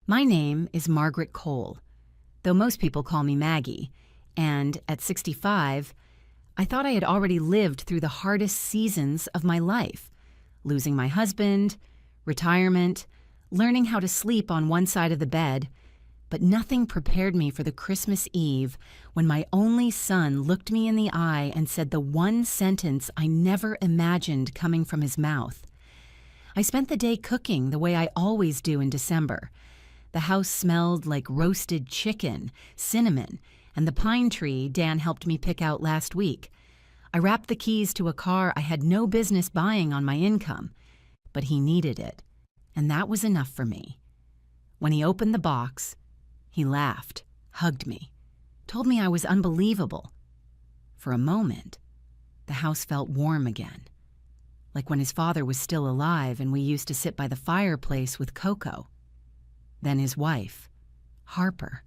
My name is Margaret Cole, though most people call me Maggie, and at 65, I thought I had already lived through the hardest seasons of my life, losing my husband, retirement, learning how to sleep on one side of the bed, but nothing prepared me for the Christmas Eve when my only son looked me in the eye and said the one sentence I never imagined coming from his mouth. I spent the day cooking the way I always do in December. The house smelled like roasted chicken, cinnamon, and the pine tree Dan helped me pick out last week. I wrapped the keys to a car I had no business buying on my income, but he needed it, and that was enough for me. When he opened the box, he laughed, hugged me, told me I was unbelievable. For a moment, the house felt warm again, like when his father was still alive and we used to sit by the fireplace with Coco. Then his wife, Harper,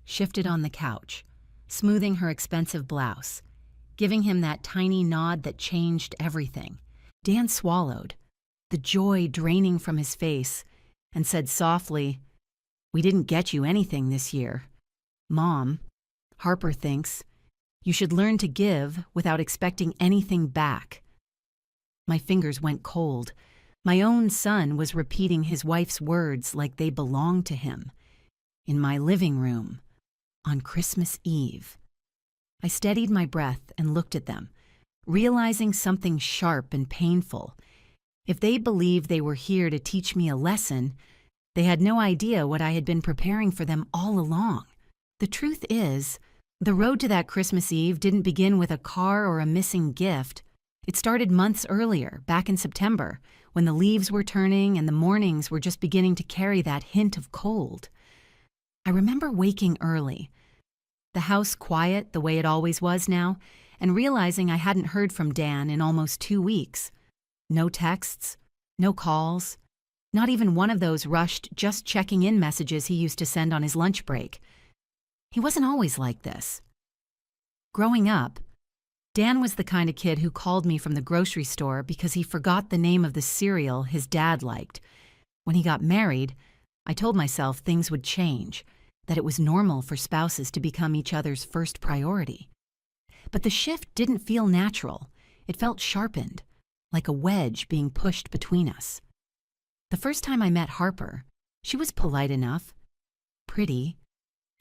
shifted on the couch, smoothing her expensive blouse, giving him that tiny nod that changed everything. Dan swallowed, the joy draining from his face, and said softly, "We didn't get you anything this year. Mom, Harper thinks you should learn to give without expecting anything back." My fingers went cold. My own son was repeating his wife's words like they belonged to him. In my living room, on Christmas Eve. I steadied my breath and looked at them, realizing something sharp and painful. If they believed they were here to teach me a lesson, they had no idea what I had been preparing for them all along. The truth is, the road to that Christmas Eve didn't begin with a car or a missing gift. It started months earlier, back in September, when the leaves were turning and the mornings were just beginning to carry that hint of cold. I remember waking early, the house quiet the way it always was now, and realizing I hadn't heard from Dan in almost 2 weeks. No texts, no calls, not even one of those rushed just checking in messages he used to send on his lunch break. He wasn't always like this. Growing up, Dan was the kind of kid who called me from the grocery store because he forgot the name of the cereal his dad liked. When he got married, I told myself things would change, that it was normal for spouses to become each other's first priority. But the shift didn't feel natural. It felt sharpened, like a wedge being pushed between us. The first time I met Harper, she was polite enough, pretty,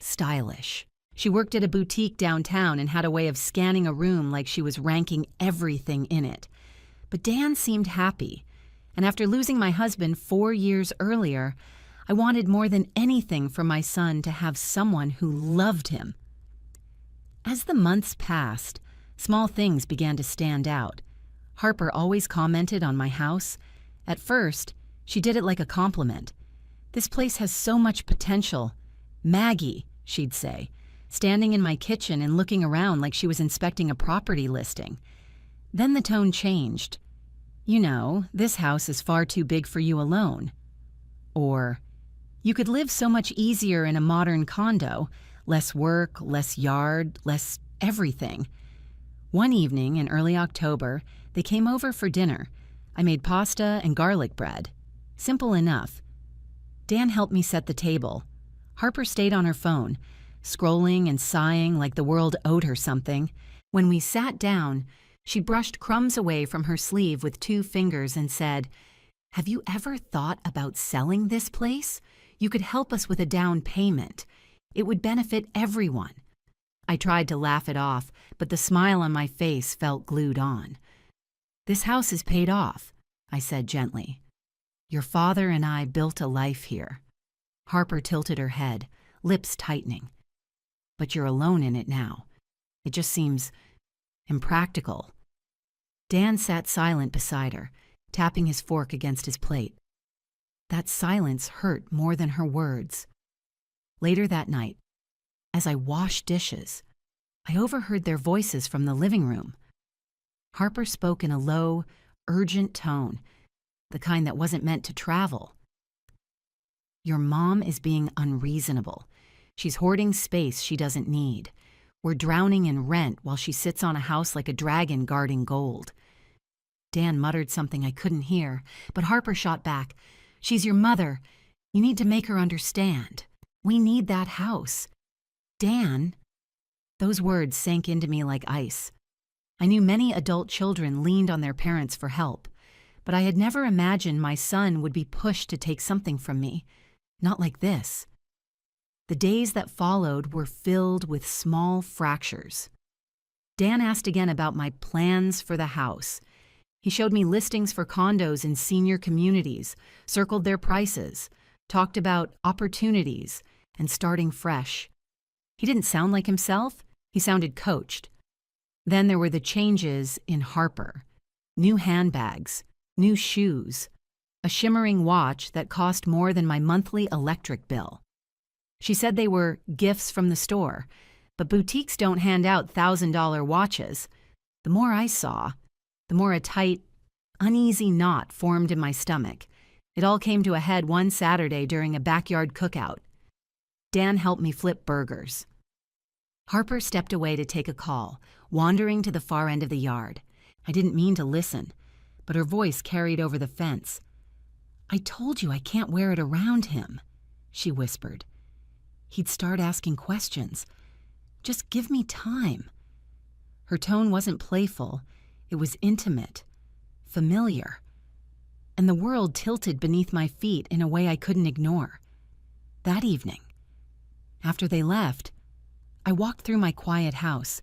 stylish. She worked at a boutique downtown and had a way of scanning a room like she was ranking everything in it. But Dan seemed happy, and after losing my husband 4 years earlier, I wanted more than anything for my son to have someone who loved him. As the months passed, small things began to stand out. Harper always commented on my house. At first, she did it like a compliment. "This place has so much potential. Maggie," she'd say, standing in my kitchen and looking around like she was inspecting a property listing. Then the tone changed. "You know, this house is far too big for you alone." Or, "You could live so much easier in a modern condo, less work, less yard, less everything." One evening in early October, they came over for dinner. I made pasta and garlic bread. Simple enough. Dan helped me set the table. Harper stayed on her phone, scrolling and sighing like the world owed her something. When we sat down, she brushed crumbs away from her sleeve with 2 fingers and said, "Have you ever thought about selling this place? You could help us with a down payment. It would benefit everyone." I tried to laugh it off, but the smile on my face felt glued on. "This house is paid off," I said gently. "Your father and I built a life here." Harper tilted her head, lips tightening. "But you're alone in it now. It just seems impractical." Dan sat silent beside her, tapping his fork against his plate. That silence hurt more than her words. Later that night, as I washed dishes, I overheard their voices from the living room. Harper spoke in a low, urgent tone, the kind that wasn't meant to travel. "Your mom is being unreasonable. She's hoarding space she doesn't need. We're drowning in rent while she sits on a house like a dragon guarding gold." Dan muttered something I couldn't hear, but Harper shot back, "She's your mother. You need to make her understand. We need that house. Dan, those words sank into me like ice. I knew many adult children leaned on their parents for help, but I had never imagined my son would be pushed to take something from me. Not like this. The days that followed were filled with small fractures. Dan asked again about my plans for the house. He showed me listings for condos in senior communities, circled their prices, talked about opportunities and starting fresh. He didn't sound like himself. He sounded coached. Then there were the changes in Harper. New handbags, new shoes, a shimmering watch that cost more than my monthly electric bill. She said they were gifts from the store, but boutiques don't hand out $1,000 watches. The more I saw, the more a tight, uneasy knot formed in my stomach. It all came to a head one Saturday during a backyard cookout. Dan helped me flip burgers. Harper stepped away to take a call, wandering to the far end of the yard. I didn't mean to listen, but her voice carried over the fence. "I told you I can't wear it around him," she whispered. "He'd start asking questions. Just give me time." Her tone wasn't playful. It was intimate, familiar, and the world tilted beneath my feet in a way I couldn't ignore. That evening, after they left, I walked through my quiet house,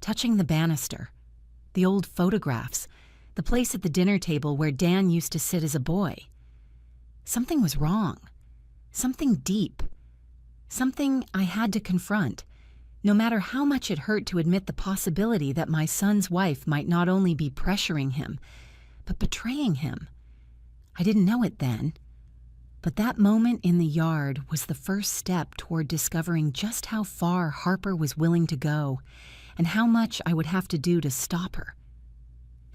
touching the banister, the old photographs, the place at the dinner table where Dan used to sit as a boy. Something was wrong, something deep, something I had to confront, no matter how much it hurt to admit the possibility that my son's wife might not only be pressuring him, but betraying him. I didn't know it then, but that moment in the yard was the first step toward discovering just how far Harper was willing to go and how much I would have to do to stop her.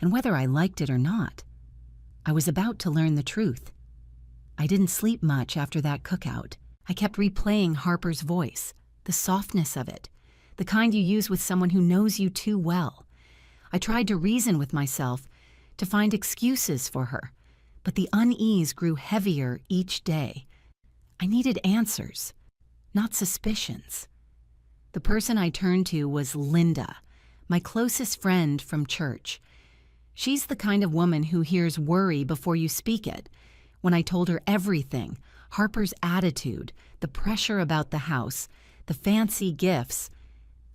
And whether I liked it or not, I was about to learn the truth. I didn't sleep much after that cookout. I kept replaying Harper's voice, the softness of it, the kind you use with someone who knows you too well. I tried to reason with myself, to find excuses for her, but the unease grew heavier each day. I needed answers, not suspicions. The person I turned to was Linda, my closest friend from church. She's the kind of woman who hears worry before you speak it. When I told her everything, Harper's attitude, the pressure about the house, the fancy gifts,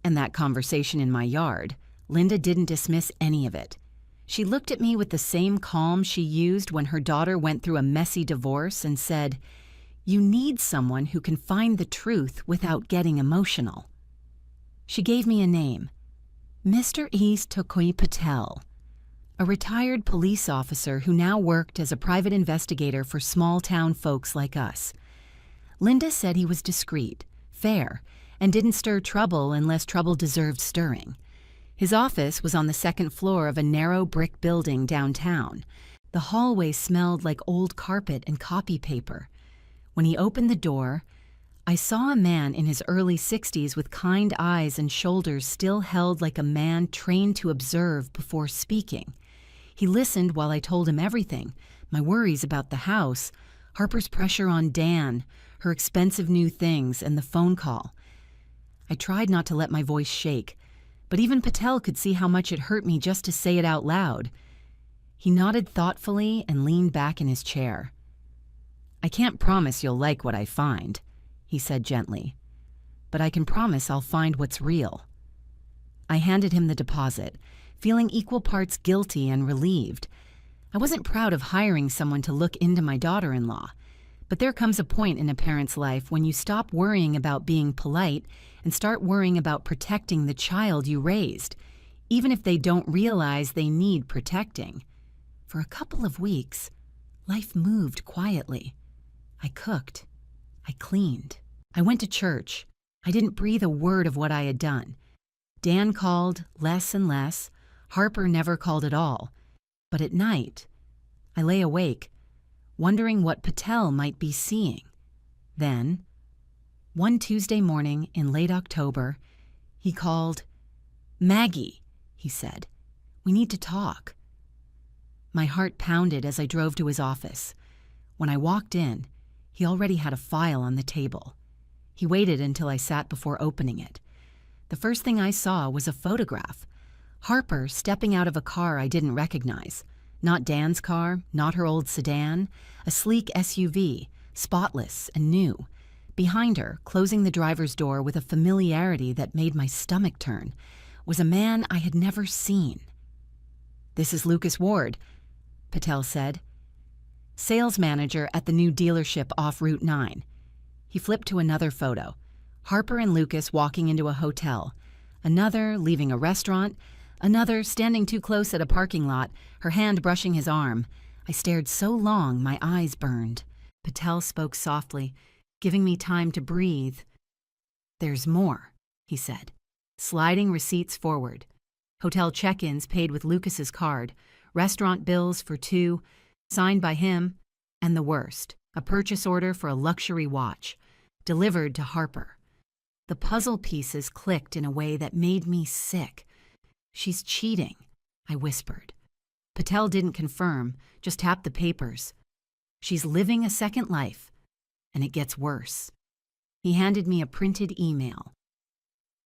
and that conversation in my yard, Linda didn't dismiss any of it. She looked at me with the same calm she used when her daughter went through a messy divorce and said, "You need someone who can find the truth without getting emotional." She gave me a name, Mr. East Tokoi Patel, a retired police officer who now worked as a private investigator for small-town folks like us. Linda said he was discreet, fair, and didn't stir trouble unless trouble deserved stirring. His office was on the second floor of a narrow brick building downtown. The hallway smelled like old carpet and copy paper. When he opened the door, I saw a man in his early 60s with kind eyes and shoulders still held like a man trained to observe before speaking. He listened while I told him everything, my worries about the house, Harper's pressure on Dan, her expensive new things, and the phone call. I tried not to let my voice shake, but even Patel could see how much it hurt me just to say it out loud. He nodded thoughtfully and leaned back in his chair. "I can't promise you'll like what I find," he said gently, "but I can promise I'll find what's real." I handed him the deposit, feeling equal parts guilty and relieved. I wasn't proud of hiring someone to look into my daughter-in-law, but there comes a point in a parent's life when you stop worrying about being polite and start worrying about protecting the child you raised, even if they don't realize they need protecting. For a couple of weeks, life moved quietly. I cooked. I cleaned. I went to church. I didn't breathe a word of what I had done. Dan called less and less. Harper never called at all. But at night, I lay awake, wondering what Patel might be seeing. Then, one Tuesday morning in late October, he called. "Maggie," he said, "we need to talk." My heart pounded as I drove to his office. When I walked in, He already had a file on the table. He waited until I sat before opening it. The first thing I saw was a photograph. Harper stepping out of a car I didn't recognize. Not Dan's car, not her old sedan. A sleek SUV, spotless and new. Behind her, closing the driver's door with a familiarity that made my stomach turn, was a man I had never seen. "This is Lucas Ward," Patel said. "Sales manager at the new dealership off Route 9. He flipped to another photo. Harper and Lucas walking into a hotel. Another leaving a restaurant. Another standing too close at a parking lot, her hand brushing his arm. I stared so long my eyes burned. Patel spoke softly, giving me time to breathe. "There's more," he said, sliding receipts forward. Hotel check-ins paid with Lucas's card, restaurant bills for two, signed by him, and the worst, a purchase order for a luxury watch, delivered to Harper. The puzzle pieces clicked in a way that made me sick. "She's cheating," I whispered. Patel didn't confirm, just tapped the papers. "She's living a second life, and it gets worse." He handed me a printed email.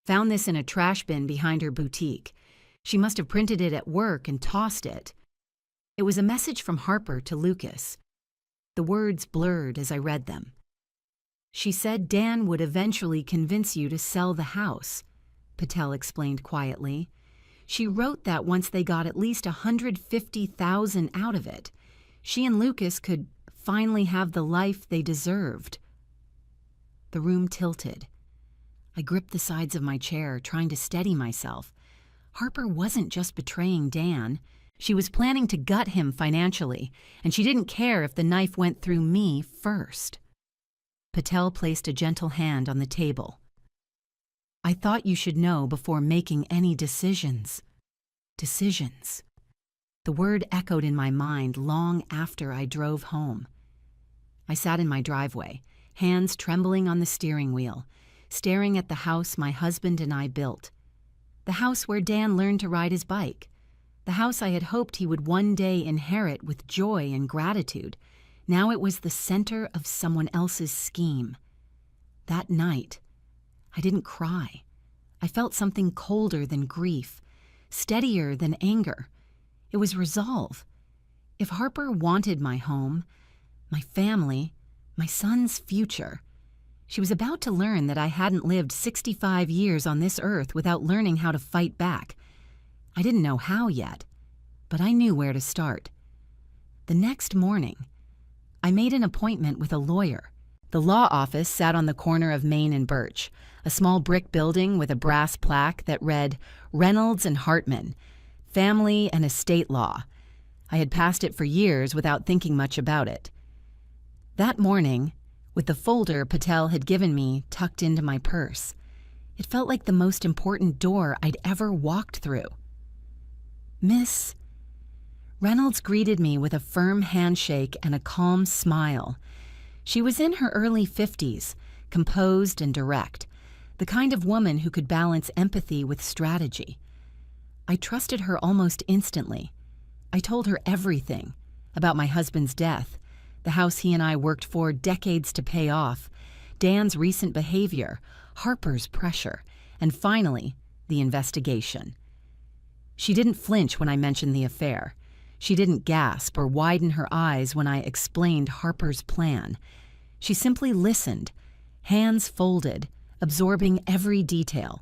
"Found this in a trash bin behind her boutique. She must have printed it at work and tossed it." It was a message from Harper to Lucas. The words blurred as I read them. "She said Dan would eventually convince you to sell the house," Patel explained quietly. "She wrote that once they got at least $150,000 out of it, she and Lucas could finally have the life they deserved." The room tilted. I gripped the sides of my chair, trying to steady myself. Harper wasn't just betraying Dan. She was planning to gut him financially, and she didn't care if the knife went through me first. Patel placed a gentle hand on the table. "I thought you should know before making any decisions." Decisions. The word echoed in my mind long after I drove home. I sat in my driveway, hands trembling on the steering wheel, staring at the house my husband and I built. The house where Dan learned to ride his bike. The house I had hoped he would one day inherit with joy and gratitude. Now it was the center of someone else's scheme. That night, I didn't cry. I felt something colder than grief, steadier than anger. It was resolve. If Harper wanted my home, my family, my son's future, she was about to learn that I hadn't lived 65 years on this earth without learning how to fight back. I didn't know how yet, but I knew where to start. The next morning, I made an appointment with a lawyer. The law office sat on the corner of Main and Birch, a small brick building with a brass plaque that read Reynolds and Hartman, Family and Estate Law. I had passed it for years without thinking much about it. That morning, with the folder Patel had given me tucked into my purse, it felt like the most important door I'd ever walked through. "Miss..." Reynolds greeted me with a firm handshake and a calm smile. She was in her early 50s, composed and direct, the kind of woman who could balance empathy with strategy. I trusted her almost instantly. I told her everything about my husband's death, the house he and I worked for decades to pay off, Dan's recent behavior, Harper's pressure, and finally, the investigation. She didn't flinch when I mentioned the affair. She didn't gasp or widen her eyes when I explained Harper's plan. She simply listened, hands folded, absorbing every detail.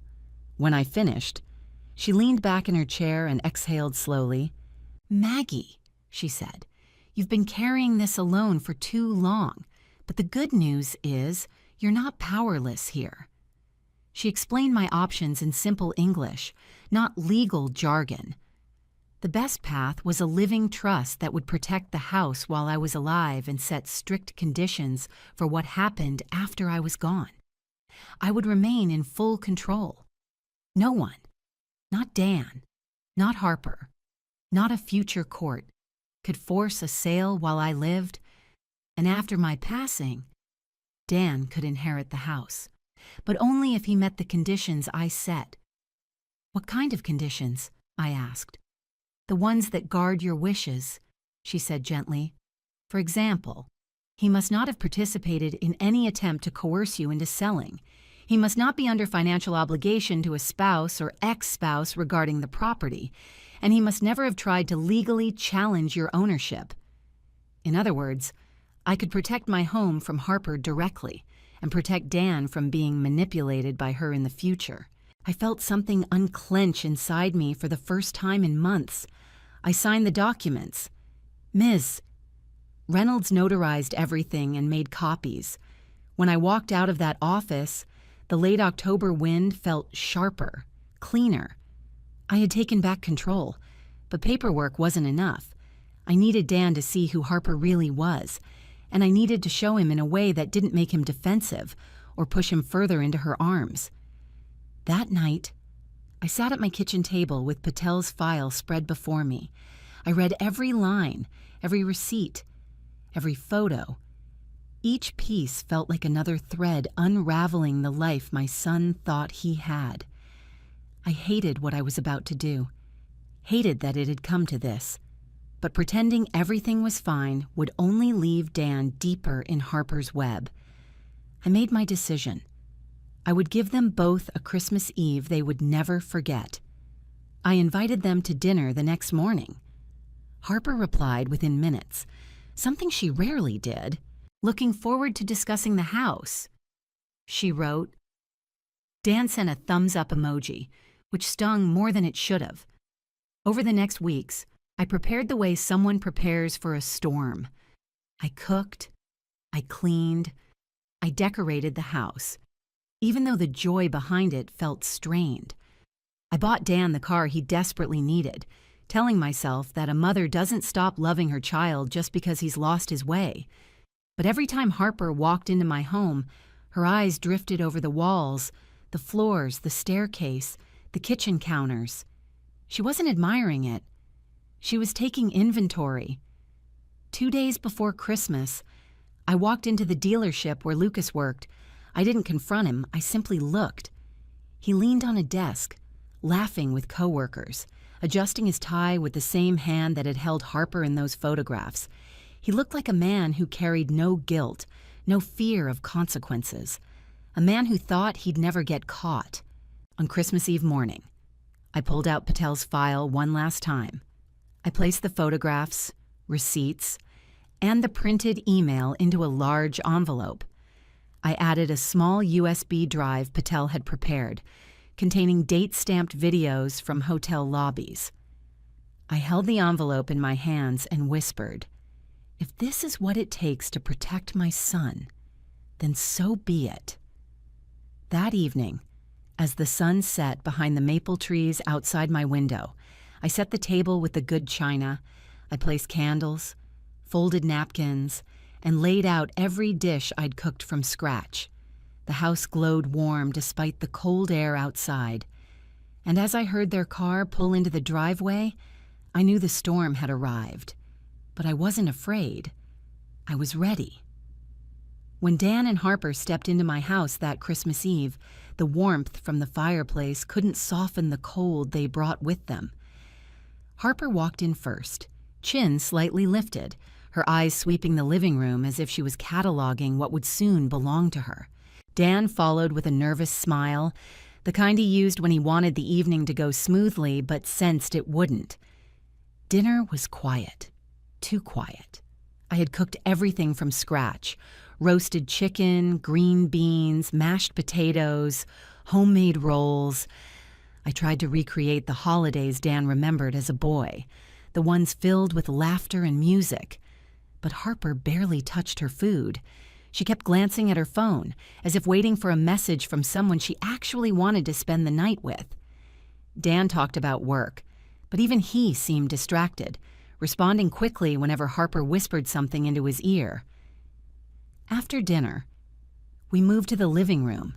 When I finished, she leaned back in her chair and exhaled slowly. "Maggie," she said, "you've been carrying this alone for too long, but the good news is you're not powerless here." She explained my options in simple English, not legal jargon. The best path was a living trust that would protect the house while I was alive and set strict conditions for what happened after I was gone. I would remain in full control. No one, not Dan, not Harper, not a future court, could force a sale while I lived, and after my passing, Dan could inherit the house, but only if he met the conditions I set. "What kind of conditions?" I asked. "The ones that guard your wishes," she said gently. "For example, He must not have participated in any attempt to coerce you into selling. He must not be under financial obligation to a spouse or ex-spouse regarding the property, and he must never have tried to legally challenge your ownership. In other words, I could protect my home from Harper directly and protect Dan from being manipulated by her in the future. I felt something unclench inside me for the first time in months. I signed the documents. Ms. Reynolds notarized everything and made copies. When I walked out of that office, the late October wind felt sharper, cleaner. I had taken back control, but paperwork wasn't enough. I needed Dan to see who Harper really was, and I needed to show him in a way that didn't make him defensive or push him further into her arms. That night, I sat at my kitchen table with Patel's file spread before me. I read every line, every receipt, every photo. Each piece felt like another thread unraveling the life my son thought he had. I hated what I was about to do, hated that it had come to this, but pretending everything was fine would only leave Dan deeper in Harper's web. I made my decision. I would give them both a Christmas Eve they would never forget. I invited them to dinner the next morning. Harper replied within minutes, something she rarely did. Looking forward to discussing the house. She wrote. Dan sent a thumbs-up emoji, which stung more than it should have. Over the next weeks, I prepared the way someone prepares for a storm. I cooked, I cleaned, I decorated the house, even though the joy behind it felt strained. I bought Dan the car he desperately needed, telling myself that a mother doesn't stop loving her child just because he's lost his way. But every time Harper walked into my home, her eyes drifted over the walls, the floors, the staircase, the kitchen counters. She wasn't admiring it. She was taking inventory. 2 days before Christmas, I walked into the dealership where Lucas worked. I didn't confront him, I simply looked. He leaned on a desk, laughing with coworkers, adjusting his tie with the same hand that had held Harper in those photographs. He looked like a man who carried no guilt, no fear of consequences, a man who thought he'd never get caught. On Christmas Eve morning, I pulled out Patel's file one last time. I placed the photographs, receipts, and the printed email into a large envelope. I added a small USB drive Patel had prepared, containing date-stamped videos from hotel lobbies. I held the envelope in my hands and whispered, "If this is what it takes to protect my son, then so be it." That evening, as the sun set behind the maple trees outside my window, I set the table with the good china. I placed candles, folded napkins, and laid out every dish I'd cooked from scratch. The house glowed warm despite the cold air outside. And as I heard their car pull into the driveway, I knew the storm had arrived. But I wasn't afraid. I was ready. When Dan and Harper stepped into my house that Christmas Eve, the warmth from the fireplace couldn't soften the cold they brought with them. Harper walked in first, chin slightly lifted, her eyes sweeping the living room as if she was cataloging what would soon belong to her. Dan followed with a nervous smile, the kind he used when he wanted the evening to go smoothly but sensed it wouldn't. Dinner was quiet. Too quiet. I had cooked everything from scratch: roasted chicken, green beans, mashed potatoes, homemade rolls. I tried to recreate the holidays Dan remembered as a boy, the ones filled with laughter and music. But Harper barely touched her food. She kept glancing at her phone, as if waiting for a message from someone she actually wanted to spend the night with. Dan talked about work, but even he seemed distracted, responding quickly whenever Harper whispered something into his ear. After dinner, we moved to the living room.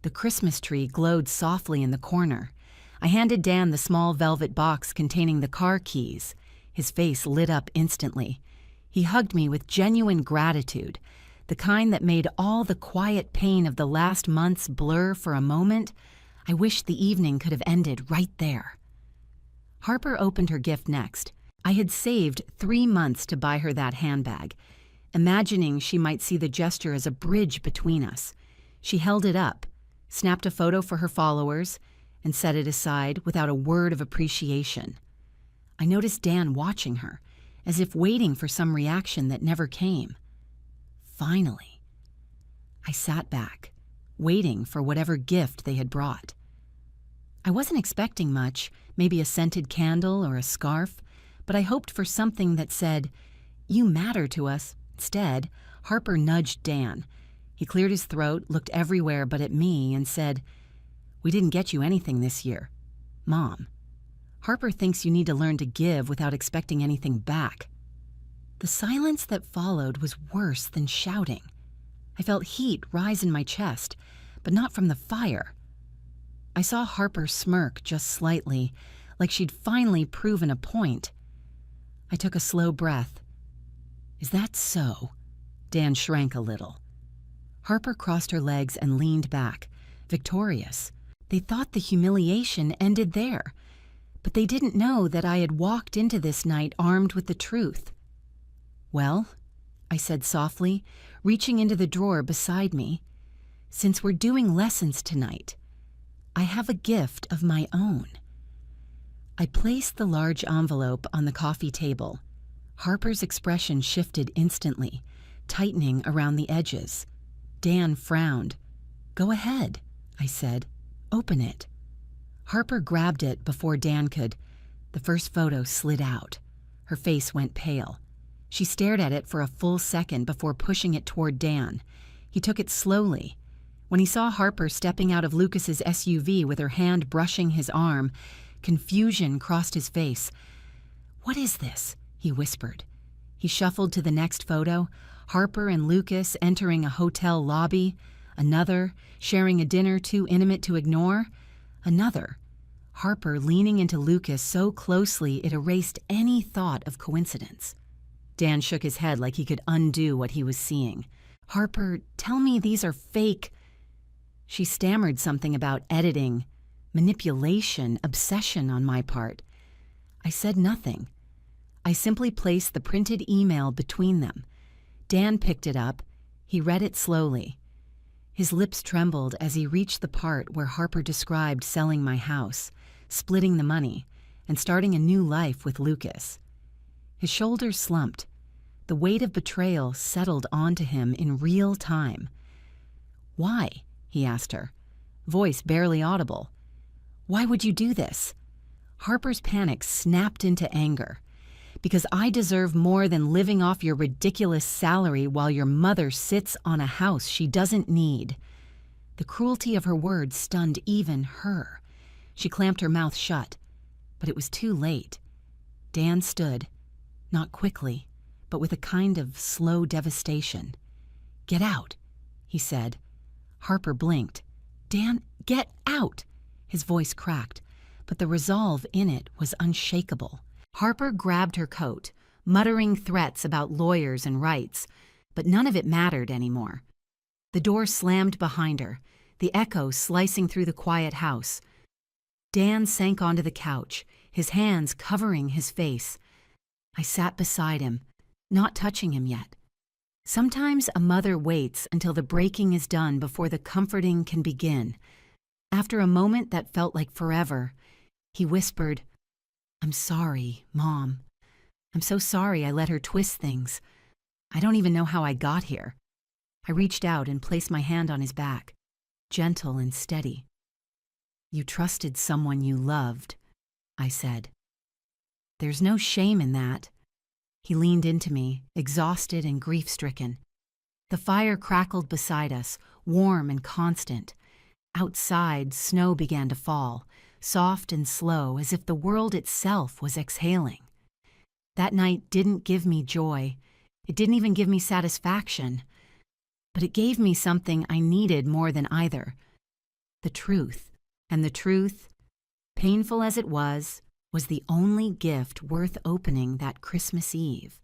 The Christmas tree glowed softly in the corner. I handed Dan the small velvet box containing the car keys. His face lit up instantly. He hugged me with genuine gratitude, the kind that made all the quiet pain of the last months blur for a moment. I wished the evening could have ended right there. Harper opened her gift next. I had saved 3 months to buy her that handbag. imagining she might see the gesture as a bridge between us. She held it up, snapped a photo for her followers, and set it aside without a word of appreciation. I noticed Dan watching her, as if waiting for some reaction that never came. Finally, I sat back, waiting for whatever gift they had brought. I wasn't expecting much, maybe a scented candle or a scarf, but I hoped for something that said, "You matter to us." Instead, Harper nudged Dan. He cleared his throat, looked everywhere but at me, and said, "We didn't get you anything this year. Mom, Harper thinks you need to learn to give without expecting anything back." The silence that followed was worse than shouting. I felt heat rise in my chest, but not from the fire. I saw Harper smirk just slightly, like she'd finally proven a point. I took a slow breath. "Is that so?" Dan shrank a little. Harper crossed her legs and leaned back, victorious. They thought the humiliation ended there, but they didn't know that I had walked into this night armed with the truth. "Well," I said softly, reaching into the drawer beside me, "since we're doing lessons tonight, I have a gift of my own." I placed the large envelope on the coffee table. Harper's expression shifted instantly, tightening around the edges. Dan frowned. "Go ahead," I said. "Open it." Harper grabbed it before Dan could. The first photo slid out. Her face went pale. She stared at it for a full second before pushing it toward Dan. He took it slowly. When he saw Harper stepping out of Lucas's SUV with her hand brushing his arm, confusion crossed his face. "What is this?" he whispered. He shuffled to the next photo, Harper and Lucas entering a hotel lobby, another, sharing a dinner too intimate to ignore, another, Harper leaning into Lucas so closely it erased any thought of coincidence. Dan shook his head like he could undo what he was seeing. "Harper, tell me these are fake." She stammered something about editing, manipulation, obsession on my part. I said nothing. I simply placed the printed email between them. Dan picked it up. He read it slowly. His lips trembled as he reached the part where Harper described selling my house, splitting the money, and starting a new life with Lucas. His shoulders slumped. The weight of betrayal settled onto him in real time. "Why?" he asked her, voice barely audible. "Why would you do this?" Harper's panic snapped into anger. "Because I deserve more than living off your ridiculous salary while your mother sits on a house she doesn't need." The cruelty of her words stunned even her. She clamped her mouth shut, but it was too late. Dan stood, not quickly, but with a kind of slow devastation. "Get out," he said. Harper blinked. "Dan, get out!" His voice cracked, but the resolve in it was unshakable. Harper grabbed her coat, muttering threats about lawyers and rights, but none of it mattered anymore. The door slammed behind her, the echo slicing through the quiet house. Dan sank onto the couch, his hands covering his face. I sat beside him, not touching him yet. Sometimes a mother waits until the breaking is done before the comforting can begin. After a moment that felt like forever, he whispered, "I'm sorry, Mom. I'm so sorry I let her twist things. I don't even know how I got here." I reached out and placed my hand on his back, gentle and steady. "You trusted someone you loved," I said. "There's no shame in that." He leaned into me, exhausted and grief-stricken. The fire crackled beside us, warm and constant. Outside, snow began to fall, soft and slow, as if the world itself was exhaling. That night didn't give me joy. It didn't even give me satisfaction. But it gave me something I needed more than either. The truth. And the truth, painful as it was the only gift worth opening that Christmas Eve.